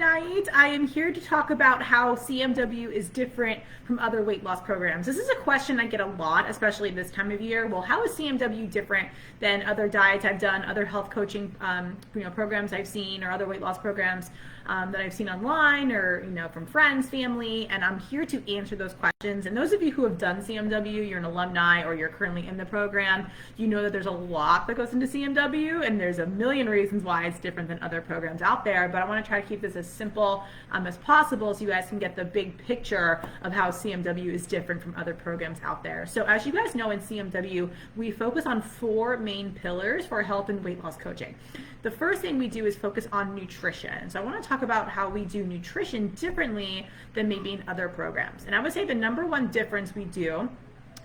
Night. I am here to talk about how CMW is different from other weight loss programs. This is a question I get a lot, especially this time of year. Well, how is CMW different than other diets I've done, other health coaching programs I've seen, or other weight loss programs that I've seen online or from friends, family? And I'm here to answer those questions. And those of you who have done CMW, you're an alumni or you're currently in the program, you know that there's a lot that goes into CMW, and there's a million reasons why it's different than other programs out there. But I want to try to keep this as simple as possible so you guys can get the big picture of how CMW is different from other programs out there. So as you guys know, in CMW, we focus on 4 main pillars for health and weight loss coaching. The first thing we do is focus on nutrition. So I want to talk about how we do nutrition differently than maybe in other programs. And I would say the number one difference we do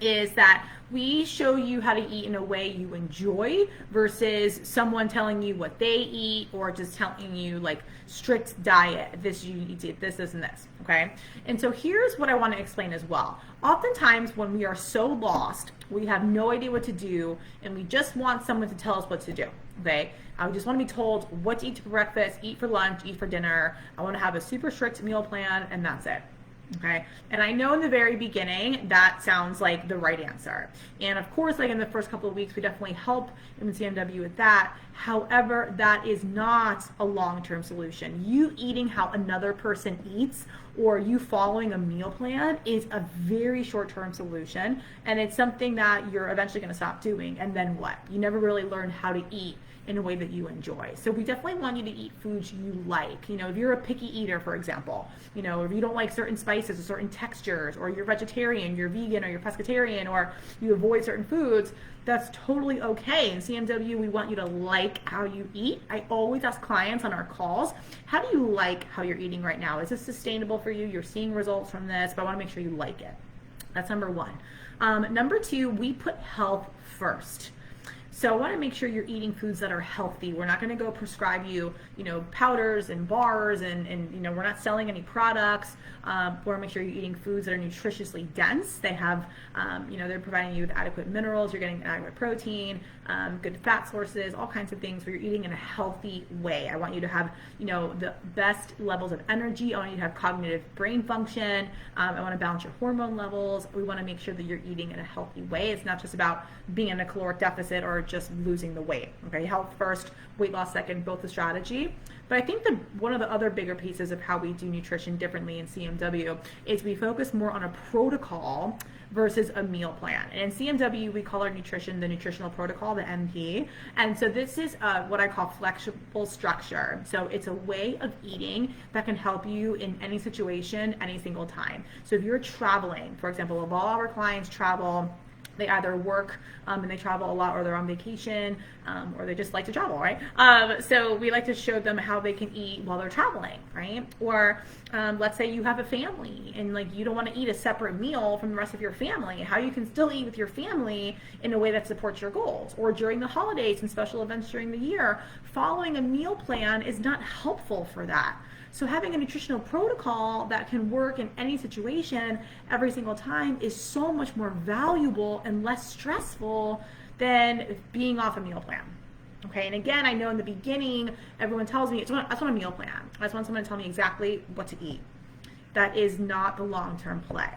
is that we show you how to eat in a way you enjoy versus someone telling you what they eat or just telling you like strict diet, this you need to eat this, and this, okay? And so here's what I want to explain as well. Oftentimes when we are so lost, we have no idea what to do and we just want someone to tell us what to do, okay? I just want to be told what to eat for breakfast, eat for lunch, eat for dinner. I want to have a super strict meal plan and that's it. Okay, and I know in the very beginning that sounds like the right answer, and of course, like in the first couple of weeks, we definitely help in the CMW with that. However, that is not a long-term solution. You eating how another person eats or you following a meal plan is a very short-term solution, and it's something that you're eventually going to stop doing, and then what? You never really learn how to eat in a way that you enjoy. So we definitely want you to eat foods you like. If you're a picky eater, for example, if you don't like certain spices or certain textures, or you're vegetarian, you're vegan, or you're pescatarian, or you avoid certain foods, that's totally okay. In CMW, we want you to like how you eat. I always ask clients on our calls, how do you like how you're eating right now? Is this sustainable for you? You're seeing results from this, but I wanna make sure you like it. That's number one. Number 2, we put health first. So I want to make sure you're eating foods that are healthy. We're not going to go prescribe you, powders and bars, and we're not selling any products. We want to make sure you're eating foods that are nutritiously dense. They have, they're providing you with adequate minerals. You're getting adequate protein, good fat sources, all kinds of things where you're eating in a healthy way. I want you to have, the best levels of energy. I want you to have cognitive brain function. I want to balance your hormone levels. We want to make sure that you're eating in a healthy way. It's not just about being in a caloric deficit or just losing the weight. Okay, health first, weight loss second, both the strategy. But I think one of the other bigger pieces of how we do nutrition differently in CMW is we focus more on a protocol versus a meal plan. And in CMW, we call our nutrition the nutritional protocol, the MP. And so this is what I call flexible structure. So it's a way of eating that can help you in any situation, any single time. So if you're traveling, for example, if all our clients travel, they either work and they travel a lot, or they're on vacation, or they just like to travel, right? So we like to show them how they can eat while they're traveling, right? Or let's say you have a family and you don't want to eat a separate meal from the rest of your family, how you can still eat with your family in a way that supports your goals. Or during the holidays and special events during the year, following a meal plan is not helpful for that. So having a nutritional protocol that can work in any situation every single time is so much more valuable and less stressful than being off a meal plan. Okay, and again, I know in the beginning, everyone tells me, I just want a meal plan. I just want someone to tell me exactly what to eat. That is not the long-term play.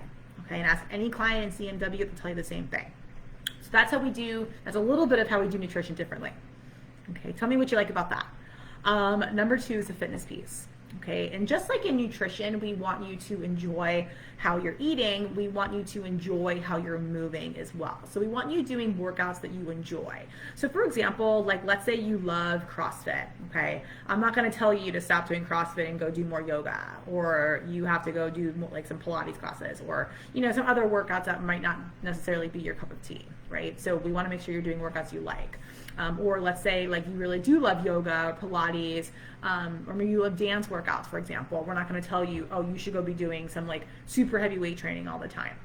Okay, and ask any client in CMW, they'll tell you the same thing. So that's a little bit of how we do nutrition differently. Okay, tell me what you like about that. Number 2 is the fitness piece. Okay, and just like in nutrition, we want you to enjoy how you're eating. We want you to enjoy how you're moving as well. So we want you doing workouts that you enjoy. So for example, let's say you love CrossFit, okay? I'm not gonna tell you to stop doing CrossFit and go do more yoga, or you have to go do some Pilates classes, or some other workouts that might not necessarily be your cup of tea, right? So we wanna make sure you're doing workouts you like. Or let's say you really do love yoga or Pilates, or maybe you love dance workouts, for example. We're not going to tell you, oh, you should go be doing some super heavy weight training all the time.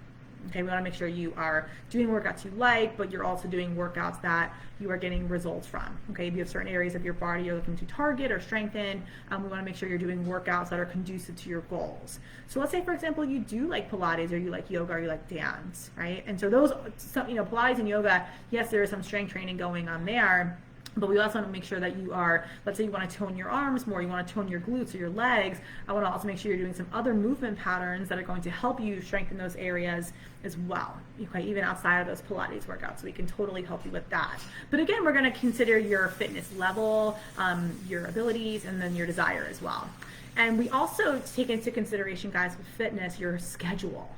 Okay, we want to make sure you are doing workouts you like, but you're also doing workouts that you are getting results from. Okay, if you have certain areas of your body you're looking to target or strengthen, we want to make sure you're doing workouts that are conducive to your goals. So let's say, for example, you do like Pilates, or you like yoga, or you like dance, right? And so Pilates and yoga, yes, there is some strength training going on there, But we also want to make sure that you are, let's say you want to tone your arms more, you want to tone your glutes or your legs. I want to also make sure you're doing some other movement patterns that are going to help you strengthen those areas as well, okay, even outside of those Pilates workouts. So we can totally help you with that. But again, we're going to consider your fitness level, your abilities, and then your desire as well. And we also take into consideration, guys, with fitness, your schedule.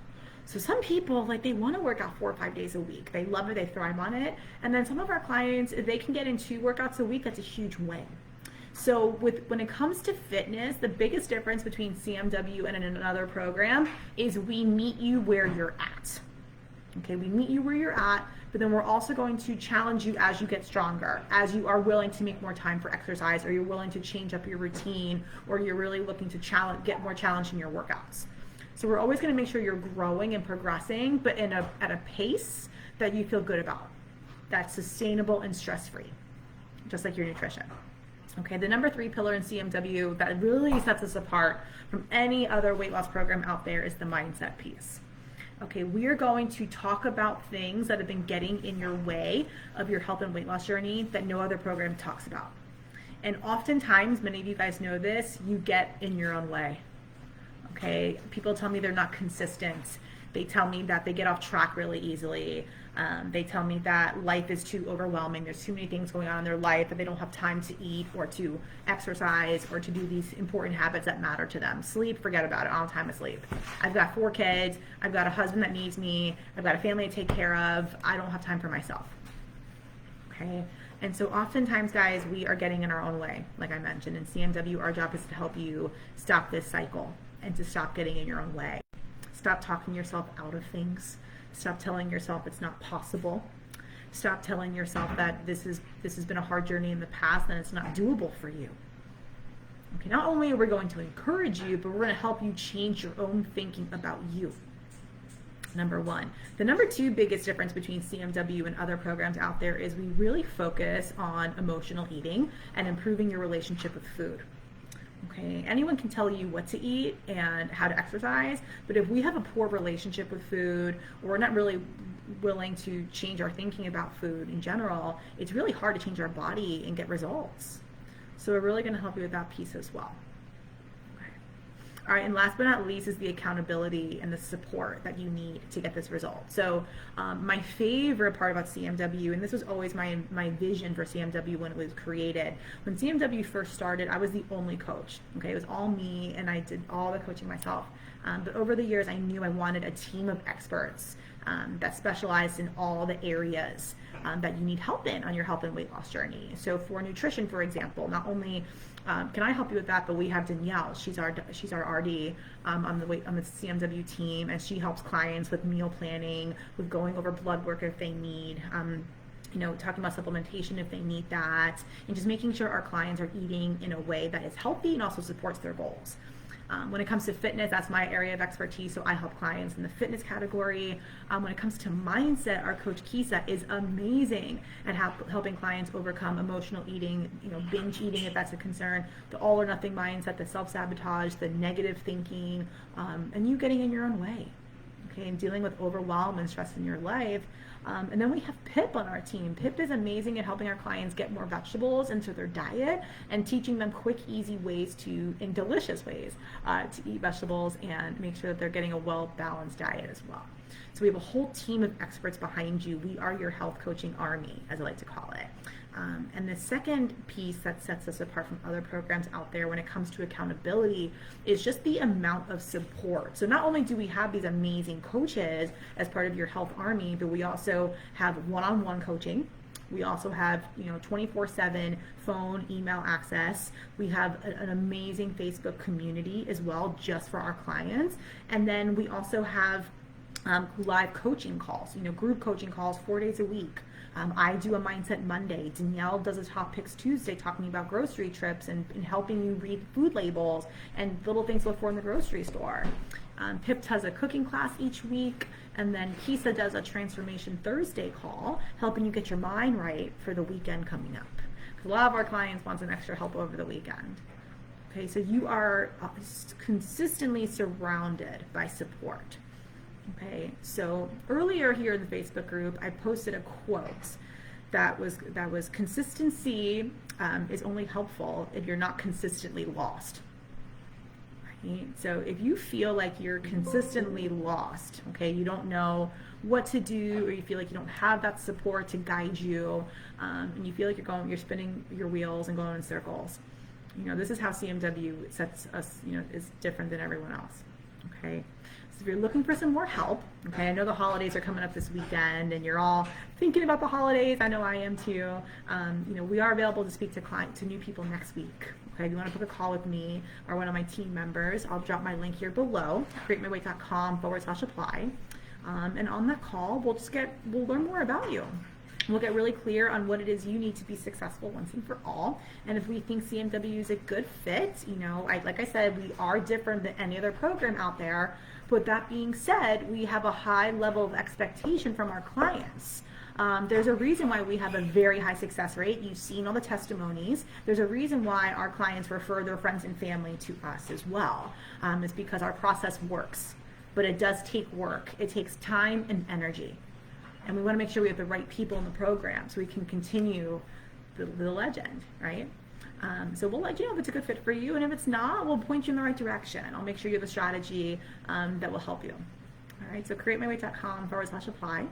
So some people, like, they want to work out 4 or 5 days a week. They love it, they thrive on it. And then some of our clients, if they can get in 2 workouts a week, that's a huge win. So when it comes to fitness, the biggest difference between CMW and another program is we meet you where you're at. Okay, we meet you where you're at, but then we're also going to challenge you as you get stronger, as you are willing to make more time for exercise, or you're willing to change up your routine, or you're really looking to get more challenge in your workouts. So we're always going to make sure you're growing and progressing, but at a pace that you feel good about, that's sustainable and stress-free, just like your nutrition. Okay, the number 3 pillar in CMW that really sets us apart from any other weight loss program out there is the mindset piece. Okay, we are going to talk about things that have been getting in your way of your health and weight loss journey that no other program talks about. And oftentimes, many of you guys know this, you get in your own way. Okay, people tell me they're not consistent. They tell me that they get off track really easily. They tell me that life is too overwhelming. There's too many things going on in their life that they don't have time to eat or to exercise or to do these important habits that matter to them. Sleep, forget about it. I don't have time to sleep. I've got 4 kids. I've got a husband that needs me. I've got a family to take care of. I don't have time for myself. Okay. And so oftentimes, guys, we are getting in our own way. Like I mentioned, in CMW, our job is to help you stop this cycle and to stop getting in your own way. Stop talking yourself out of things. Stop telling yourself it's not possible. Stop telling yourself that this has been a hard journey in the past and it's not doable for you. Okay, not only are we going to encourage you, but we're going to help you change your own thinking about you. Number 1. The number 2 biggest difference between CMW and other programs out there is we really focus on emotional eating and improving your relationship with food. Okay, anyone can tell you what to eat and how to exercise, but if we have a poor relationship with food, or we're not really willing to change our thinking about food in general, it's really hard to change our body and get results. So we're really going to help you with that piece as well. All right, and last but not least is the accountability and the support that you need to get this result. So my favorite part about CMW, and this was always my vision for CMW when it was created, when CMW first started, I was the only coach. Okay, it was all me, and I did all the coaching myself. But over the years, I knew I wanted a team of experts that specialized in all the areas that you need help in on your health and weight loss journey. So for nutrition, for example, not only can I help you with that, but we have Danielle. She's our RD on the CMW team, and she helps clients with meal planning, with going over blood work if they need, talking about supplementation if they need that, and just making sure our clients are eating in a way that is healthy and also supports their goals. When it comes to fitness, that's my area of expertise, so I help clients in the fitness category. When it comes to mindset, our coach Kisa is amazing at helping clients overcome emotional eating, binge eating if that's a concern, the all or nothing mindset, the self-sabotage, the negative thinking, and you getting in your own way, okay, and dealing with overwhelm and stress in your life. And then we have Pip on our team. Pip is amazing at helping our clients get more vegetables into their diet and teaching them quick, easy ways and delicious ways to eat vegetables and make sure that they're getting a well-balanced diet as well. So we have a whole team of experts behind you. We are your health coaching army, as I like to call it. And the second piece that sets us apart from other programs out there when it comes to accountability is just the amount of support. So not only do we have these amazing coaches as part of your health army, but we also have one-on-one coaching. We also have 24/7 phone, email access. We have an amazing Facebook community as well just for our clients. And then we also have live coaching calls, group coaching calls 4 days a week. I do a Mindset Monday. Danielle does a Top Picks Tuesday talking about grocery trips and helping you read food labels and little things to look for in the grocery store. Pip does a cooking class each week, and then Kisa does a Transformation Thursday call, helping you get your mind right for the weekend coming up. Because a lot of our clients want some extra help over the weekend. Okay, so you are consistently surrounded by support. Okay, so earlier here in the Facebook group, I posted a quote that was consistency is only helpful if you're not consistently lost. Right? So if you feel like you're consistently lost, okay, you don't know what to do, or you feel like you don't have that support to guide you, and you feel like you're spinning your wheels and going in circles, this is how CMW sets us, is different than everyone else. Okay. So if you're looking for some more help, okay, I know the holidays are coming up this weekend and you're all thinking about the holidays. I know I am too. We are available to speak to new people next week. Okay, if you want to book a call with me or one of my team members, I'll drop my link here below, createmyway.com/apply. And on that call, we'll learn more about you. We'll get really clear on what it is you need to be successful once and for all. And if we think CMW is a good fit, like I said, we are different than any other program out there. But that being said, we have a high level of expectation from our clients. There's a reason why we have a very high success rate. You've seen all the testimonies. There's a reason why our clients refer their friends and family to us as well. It's because our process works. But it does take work. It takes time and energy. And we want to make sure we have the right people in the program so we can continue the legend, right? So we'll let you know if it's a good fit for you, and if it's not, we'll point you in the right direction. I'll make sure you have a strategy that will help you. All right, so createmyway.com/apply.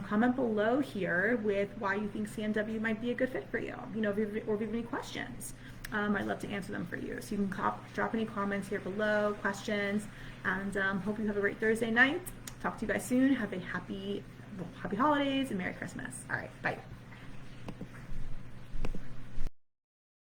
Comment below here with why you think CMW might be a good fit for you. If you have any questions, I'd love to answer them for you. So you can drop any comments here below, questions, and hope you have a great Thursday night. Talk to you guys soon. Have a happy holidays and Merry Christmas. All right, bye.